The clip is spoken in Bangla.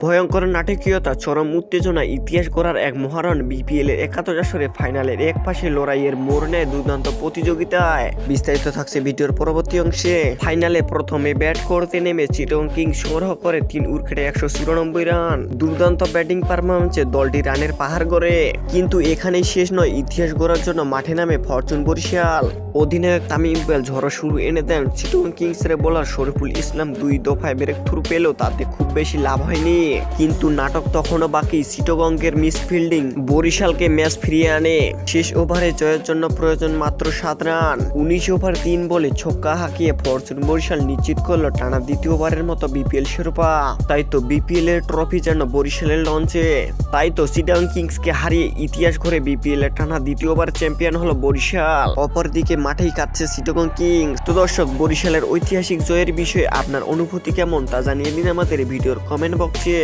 ভয়ঙ্কর নাটকীয়তা, চরম উত্তেজনা, ইতিহাস গড়ার এক মহারণ। বিপিএল এর একাদশ আসরে ফাইনালের এক পাশে লড়াইয়ের মোড় নেয় দুর্দান্ত প্রতিযোগিতায়। বিস্তারিত থাকছে ভিডিওর পরবর্তী অংশে। ফাইনালে প্রথমে ব্যাট করতে নেমে চিটাগং কিংস সংগ্রহ করে 3 উইকেটে 194 রান। দুর্দান্ত ব্যাটিং পারফরম্যান্সে দলটি রানের পাহাড় গড়ে। কিন্তু এখানেই শেষ নয়, ইতিহাস গড়ার জন্য মাঠে নামে ফরচুন বরিশাল। অধিনায়ক তামিম ইকবাল ঝড়ো শুরু এনে দেন। চিটাগং কিংসের বোলার শরীফুল ইসলাম 2 দফায় ব্রেক থ্রু পেলেও তাতে খুব বেশি লাভ হয়নি। কিন্তু নাটক তখনও বাকি। চিটাগংয়ের মিসফিল্ডিং বরিশালকে ম্যাচ ফিরিয়ে আনে। শেষ ওভারে জয়ের জন্য প্রয়োজন মাত্র 7 রান। 19 ওভার 3 বলে ছক্কা হাঁকিয়ে ফরচুন বরিশাল নিশ্চিত করলো টানা দ্বিতীয়বারের মতো বিপিএল শিরোপা। তাই তো বিপিএল এর ট্রফি যেন বরিশালের লঞ্চে। তাই তো চিটাগং কিংসকে হারিয়ে ইতিহাস গড়ে বিপিএল এর টানা দ্বিতীয়বার চ্যাম্পিয়ন হলো বরিশাল। অপরদিকে মাঠেই কাটছে চিটাগং কিংস। তো দর্শক, বরিশালের ঐতিহাসিক জয়ের বিষয়ে আপনার অনুভূতি কেমন তা জানিয়ে দিন আমাদের ভিডিওর কমেন্ট বক্সে।